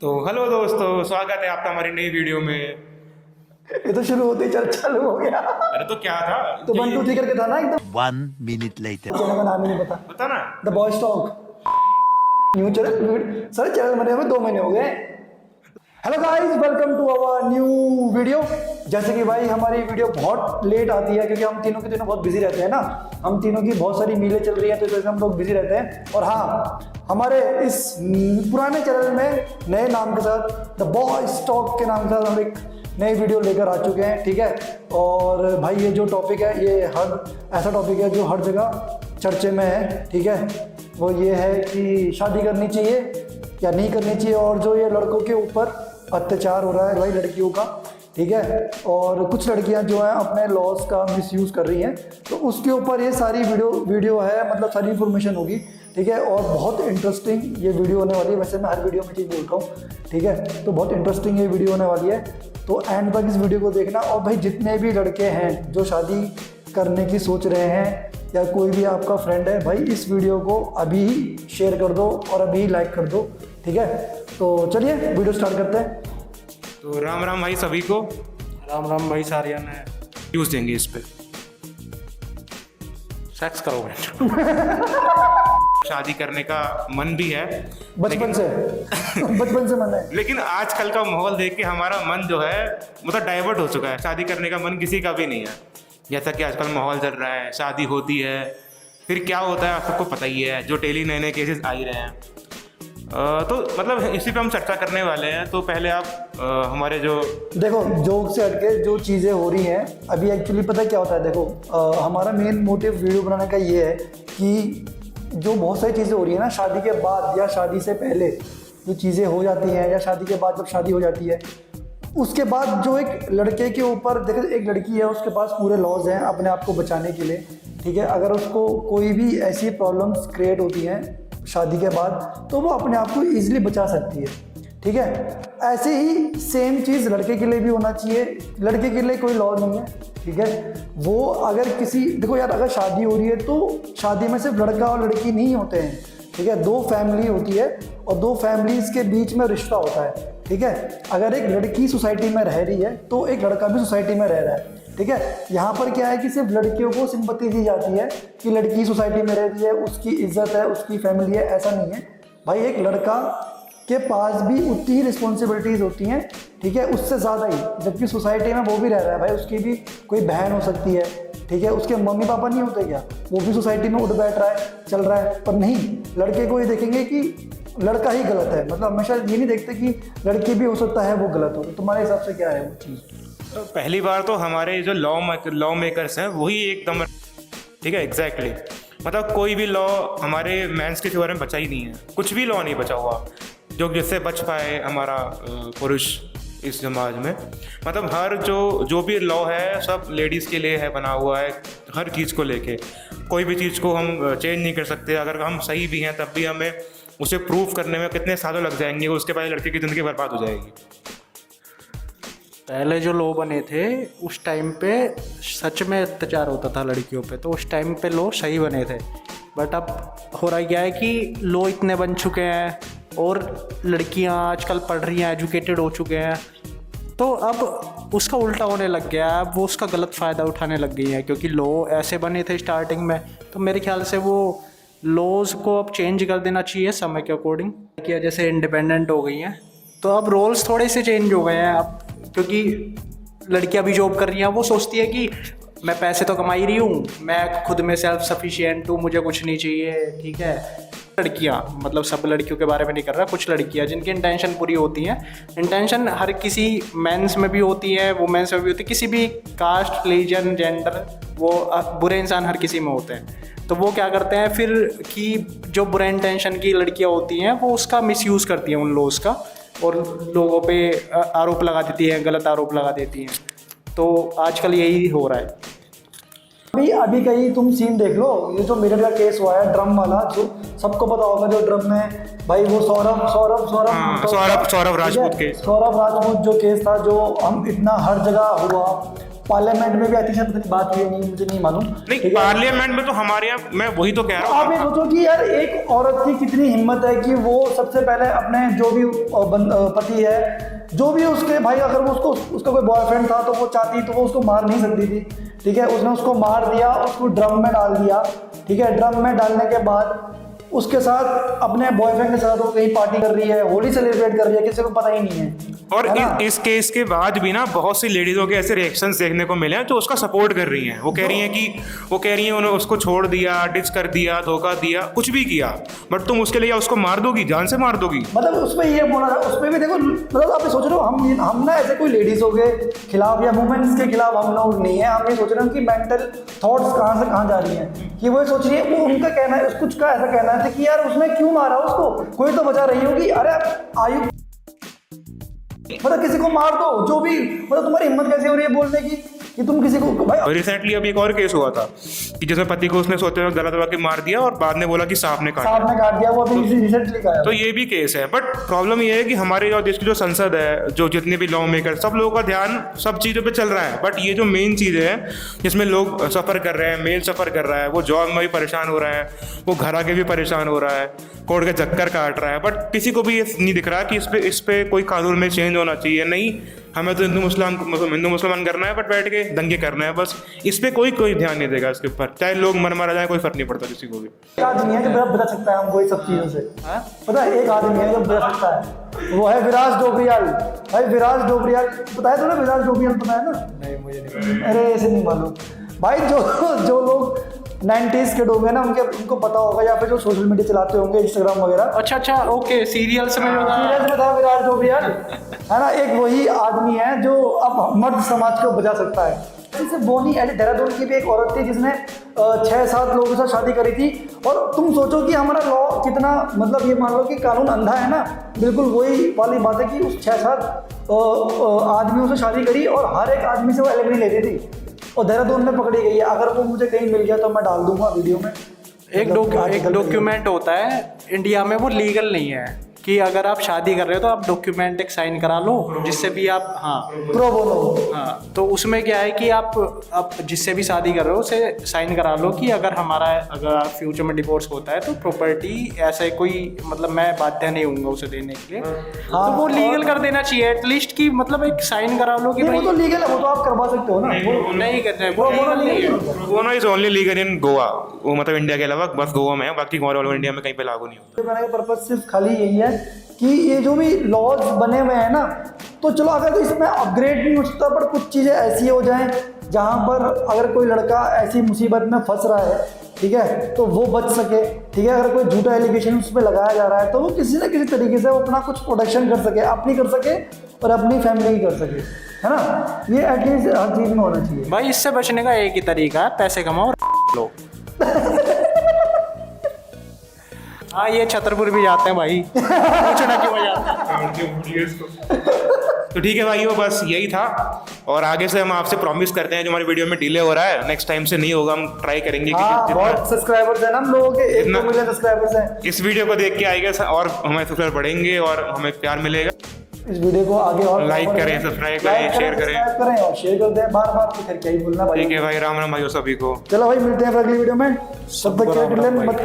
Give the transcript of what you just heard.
तो हेलो दोस्तों, स्वागत है आपका हमारी नई वीडियो में। ये तो शुरू होते ही चल चालू हो गया। अरे तो क्या था? तो 1 2 3 करके था ना एकदम। 1 minute later. चैनल का नाम ही नहीं पता। बता ना। The boys talk new channel. Sir channel बने हुए 2 महीने हो गए। Hello guys, welcome to our new video. जैसे कि भाई हमारी वीडियो बहुत लेट आती है क्योंकि हम तीनों के तीनों बहुत बिजी रहते हैं ना। हम तीनों की बहुत सारी मीलें चल रही हैं तो इस वजह से हम लोग बिजी रहते हैं। और हाँ, हमारे इस पुराने चैनल में नए नाम के साथ द बॉयज टॉक के नाम के साथ हम एक नई वीडियो लेकर आ चुके हैं, ठीक है। और भाई ये जो टॉपिक है ये ऐसा टॉपिक है जो हर जगह चर्चे में है, ठीक है। वो ये है कि शादी करनी चाहिए या नहीं करनी चाहिए, और जो ये लड़कों के ऊपर अत्याचार हो रहा है भाई लड़कियों का, ठीक है। और कुछ लड़कियां जो हैं अपने लॉज का मिसयूज़ कर रही हैं, तो उसके ऊपर ये सारी वीडियो है, मतलब सारी इन्फॉर्मेशन होगी, ठीक है। और बहुत इंटरेस्टिंग ये वीडियो होने वाली है। वैसे मैं हर वीडियो में चीज़ बोलता हूँ, ठीक है। तो बहुत इंटरेस्टिंग ये वीडियो होने वाली है, तो एंड तक इस वीडियो को देखना। और भाई जितने भी लड़के हैं जो शादी करने की सोच रहे हैं या कोई भी आपका फ्रेंड है, भाई इस वीडियो को अभी शेयर कर दो और अभी लाइक कर दो, ठीक है। तो चलिए वीडियो स्टार्ट करते हैं। तो राम राम भाई सभी को। राम राम भाई सारिया ने न्यूज़ देंगे इस पे। सेक्स करोगे? शादी करने का मन भी है बचपन से बचपन से मन है। लेकिन आजकल का माहौल देख के हमारा मन जो है मतलब डाइवर्ट हो चुका है। शादी करने का मन किसी का भी नहीं है। जैसा कि आजकल माहौल चल रहा है, शादी होती है फिर क्या होता है आप सबको पता ही है, जो डेली नए नए केसेस आ ही रहे हैं। तो मतलब इसी पे हम चर्चा करने वाले हैं। तो पहले आप हमारे जो देखो जोक से हटके जो चीज़ें हो रही हैं अभी, एक्चुअली पता है क्या होता है। देखो हमारा मेन मोटिव वीडियो बनाने का ये है कि जो बहुत सारी चीज़ें हो रही है ना शादी के बाद या शादी से पहले, जो चीज़ें हो जाती हैं या शादी के बाद जब शादी हो जाती है, उसके बाद जो एक लड़के के ऊपर देखो, एक लड़की है उसके पास पूरे लॉज हैं अपने आप को बचाने के लिए, ठीक है। अगर उसको कोई भी ऐसी प्रॉब्लम्स क्रिएट होती हैं शादी के बाद तो वो अपने आप को ईजिली बचा सकती है, ठीक है। ऐसे ही सेम चीज़ लड़के के लिए भी होना चाहिए। लड़के के लिए कोई लॉ नहीं है, ठीक है। वो अगर किसी देखो यार, अगर शादी हो रही है तो शादी में सिर्फ लड़का और लड़की नहीं होते हैं, ठीक है। 2 फैमिली होती है और 2 फैमिलीज़ के बीच में रिश्ता होता है, ठीक है। अगर एक लड़की सोसाइटी में रह रही है तो एक लड़का भी सोसाइटी में रह रहा है, ठीक है। यहाँ पर क्या है कि सिर्फ लड़कियों को सिंपैथी दी जाती है कि लड़की सोसाइटी में रहती है, उसकी इज्जत है, उसकी फैमिली है, ऐसा नहीं है भाई। एक लड़का के पास भी उतनी ही रिस्पॉन्सिबिलिटीज़ होती हैं, ठीक है, उससे ज़्यादा ही। जबकि सोसाइटी में वो भी रह रहा है भाई, उसकी भी कोई बहन हो सकती है, ठीक है। उसके मम्मी पापा नहीं होते क्या, वो भी सोसाइटी में उठ बैठ रहा है, चल रहा है। पर नहीं, लड़के को ये देखेंगे कि लड़का ही गलत है। मतलब हमेशा ये नहीं देखते कि लड़की भी हो सकता है वो गलत हो। तो तुम्हारे हिसाब से क्या है वो चीज़? तो पहली बार तो हमारे जो लॉ मेकर्स हैं वही एकदम ठीक है, एग्जैक्टली। मतलब कोई भी लॉ हमारे मेंस के बारे में बचा ही नहीं है। कुछ भी लॉ नहीं बचा हुआ जो जिससे बच पाए हमारा पुरुष इस समाज में। मतलब हर जो भी लॉ है सब लेडीज़ के लिए है बना हुआ है। हर चीज़ को लेके कोई भी चीज़ को हम चेंज नहीं कर सकते। अगर हम सही भी हैं तब भी हमें उसे प्रूफ करने में कितने सालों लग जाएंगे, उसके बाद लड़के की ज़िंदगी बर्बाद हो जाएगी। पहले जो लॉ बने थे उस टाइम पे सच में अत्याचार होता था लड़कियों पे, तो उस टाइम पे लॉ सही बने थे। बट अब हो रहा क्या है कि लॉ इतने बन चुके हैं और लड़कियां आजकल पढ़ रही हैं, एजुकेटेड हो चुके हैं, तो अब उसका उल्टा होने लग गया है। अब वो उसका गलत फ़ायदा उठाने लग गई हैं क्योंकि लॉ ऐसे बने थे स्टार्टिंग में। तो मेरे ख्याल से वो लॉज को अब चेंज कर देना चाहिए समय के अकॉर्डिंग। कि जैसे इंडिपेंडेंट हो गई हैं तो अब रोल्स थोड़े से चेंज हो गए हैं अब, क्योंकि लड़कियां भी जॉब कर रही हैं। वो सोचती है कि मैं पैसे तो कमा ही रही हूँ, मैं खुद में सेल्फ सफिशिएंट हूँ, मुझे कुछ नहीं चाहिए, ठीक है। लड़कियाँ, मतलब सब लड़कियों के बारे में नहीं कर रहा, कुछ लड़कियाँ जिनकी इंटेंशन पूरी होती हैं। इंटेंशन हर किसी मेंस में भी होती है, वुमेन्स में भी होती है, किसी भी कास्ट, रिलीजन, जेंडर, वो बुरे इंसान हर किसी में होते हैं। तो वो क्या करते हैं फिर कि जो बुरे इंटेंशन की लड़कियाँ होती हैं वो उसका मिसयूज़ करती हैं उन लॉज का, और लोगों पे आरोप लगा देती हैं, गलत आरोप लगा देती हैं। तो आजकल यही हो रहा है। अभी कहीं तुम सीन देख लो, ये जो मेरठ का केस हुआ है ड्रम वाला, जो सबको पता होगा, जो ड्रम में भाई वो सौरभ राजपूत केस, सौरभ राजपूत जो केस था, जो हम इतना हर जगह हुआ, पार्लियामेंट में भी आई थिंक पता नहीं बात हुई है, नहीं मुझे नहीं मालूम। नहीं, ठीक है? पार्लियामेंट में तो हमारे यहाँ, मैं वही तो कह तो रहा आप ये हूँ। सोचो कि यार एक औरत की कितनी हिम्मत है कि वो सबसे पहले अपने जो भी पति है, जो भी उसके भाई, अगर वो उसका कोई बॉयफ्रेंड था तो वो चाहती तो वो उसको मार नहीं सकती थी, ठीक है, उसने उसको मार दिया, उसको ड्रम में डाल दिया, ठीक है, ड्रम में डालने के बाद उसके साथ अपने बॉयफ्रेंड के साथ वो कहीं पार्टी कर रही है, होली सेलिब्रेट कर रही है, किसी को पता ही नहीं है। और है ना? इस केस के बाद भी ना बहुत सी लेडीजों के ऐसे रिएक्शंस देखने को मिले हैं जो उसका सपोर्ट कर रही हैं। वो कह रही हैं उन्होंने उसको छोड़ दिया, डिच कर दिया, धोखा दिया, कुछ भी किया, बट तुम उसके लिए उसको मार दोगी, जान से मार दोगी। मतलब उसमें ये बोला था, उसमें भी देखो, मतलब आप ये सोच रहे हो हम ना ऐसे कोई लेडीजों के खिलाफ या वुमेन्स के खिलाफ हम लोग नहीं है। हम ये सोच रहे हैं कि मेंटल थॉट्स कहाँ से कहाँ जा रही हैं, कि वो ये सोच रही है, वो उनका कहना है, कुछ का ऐसा कहना है कि यार उसने क्यों मारा उसको, कोई तो बचा रही होगी। अरे आयु, मतलब किसी को मार दो, जो भी, मतलब तुम्हारी हिम्मत कैसे हो रही है बोलने की कि तुम किसी को भाई। रिसेंटली अभी एक और केस हुआ था कि जिसमें पति को उसने सोते हुए गला दबा के मार दिया और बाद में बोला कि सांप ने काटा। सांप ने काट दिया, वो अभी रिसेंटली का है। तो ये भी केस है। बट प्रॉब्लम ये है कि हमारे जो देश की जो संसद है, जो जितने भी लॉ मेकर, सब लोगों का ध्यान सब चीज़ों पे चल रहा है, बट ये जो मेन चीज़ें हैं जिसमें लोग सफ़र कर रहे हैं, मेल सफ़र कर रहा है, वो जॉब में भी परेशान हो रहा है, वो घर आके भी परेशान हो रहा है, कोर्ट के चक्कर काट रहा है, बट किसी को भी ये नहीं दिख रहा कि इस पे कोई कानून में चेंज होना चाहिए। नहीं, हमें तो हिंदू मुसलमान करना है, बट बैठ के दंगे करना है बस। इस पे कोई ध्यान नहीं देगा इसके ऊपर, चाहे लोग मर मारा जाए, कोई फर्क नहीं पड़ता किसी को भी। एक आदमी है जो बता सकता है हमको ये सब चीज़ों से, पता है, एक आदमी है जो बता सकता है, वो है विराज डोबरियाल। भाई विराज डोबरियाल पता है तुम्हें? विराज डोबरियाल पता है ना? नहीं, मुझे नहीं। अरे ऐसे नहीं मालूम भाई। जो लोग 90s के लोग हैं ना, उनको पता होगा, या फिर जो सोशल मीडिया चलाते होंगे, इंस्टाग्राम वगैरह। अच्छा, ओके, सीरियल्स में जो था। सीरियस में था विराज डोबरियाल, है ना, एक वही आदमी है जो अब मर्द समाज को बचा सकता है। जैसे बोनी एली देहरादून की भी एक औरत थी जिसने 6-7 लोगों के साथ शादी करी थी। और तुम सोचो कि हमारा लॉ कितना, मतलब ये मान लो कि कानून अंधा है ना, बिल्कुल वही वाली बात है कि उस 6-7 आदमियों से शादी करी और हर एक आदमी से वो एलिमनी लेती थी, और देहरादून में पकड़ी गई है। अगर वो मुझे कहीं मिल गया तो मैं डाल दूंगा वीडियो में। एक डॉक्यूमेंट होता है इंडिया में, वो लीगल नहीं है कि अगर आप शादी कर रहे हो तो आप डॉक्यूमेंट एक साइन करा लो, जिससे भी आप, हाँ, प्रो बोलो। हाँ, तो उसमें क्या है कि आप जिससे भी शादी कर रहे हो उसे साइन करा लो कि अगर फ्यूचर में डिवोर्स होता है तो प्रॉपर्टी ऐसे कोई, मतलब मैं बाध्य नहीं हूँगा उसे देने के लिए। हाँ, तो वो लीगल कर देना चाहिए एटलीस्ट, कि मतलब एक साइन करा लो कि वो भाई तो लीगल है, वो तो आप करवा सकते हो ना। वो नहीं करते हैं, वो लीगल नहीं है। Pro bono is only legal in Goa, वो मतलब इंडिया के अलावा बस गोवा में है, बाकी ऑल ओवर इंडिया में कहीं पे लागू नहीं होता। बनाने का पर्पज सिर्फ खाली यही है कि ये जो भी लॉज बने हुए हैं ना, तो चलो अगर तो इसमें अपग्रेड नहीं हो सकता, पर कुछ चीज़ें ऐसी हो जाएं जहाँ पर अगर कोई लड़का ऐसी मुसीबत में फंस रहा है, ठीक है, तो वो बच सके, ठीक है। अगर कोई झूठा एलिगेशन उस पर लगाया जा रहा है तो वो किसी न किसी तरीके से वो अपना कुछ प्रोटेक्शन कर सके, अपनी कर सके और अपनी फैमिली की कर सके, है ना। ये एटलीस्ट हर चीज़ में होना चाहिए भाई। इससे बचने का एक ही तरीका है, पैसे कमाओ और लो। हाँ, ये छतरपुर भी जाते हैं भाई, पूछना क्यों जाते हैं। तो ठीक है भाइयों, बस यही था, और आगे से हम आपसे प्रॉमिस करते हैं जो हमारी वीडियो में डिले हो रहा है, नेक्स्ट टाइम से नहीं होगा, हम ट्राई करेंगे कि हाँ, बहुत सब्सक्राइबर्स हैं ना हम लोगों के, 1-2 मिलियन सब्सक्राइबर्स हैं। इस वीडियो को देख के आएगा और हमें सब्सक्राइब बढ़ेंगे और हमें प्यार मिलेगा। इस वीडियो को आगे और लाइक करें, सब्सक्राइब करें, शेयर करें और शेयर कर दें बार-बार, तो फिर क्या ही बोलना भाई। ठीक है भाई, राम राम भाइयों सभी को। चलो भाई, मिलते हैं फिर अगली वीडियो में। सब तक के लिए मत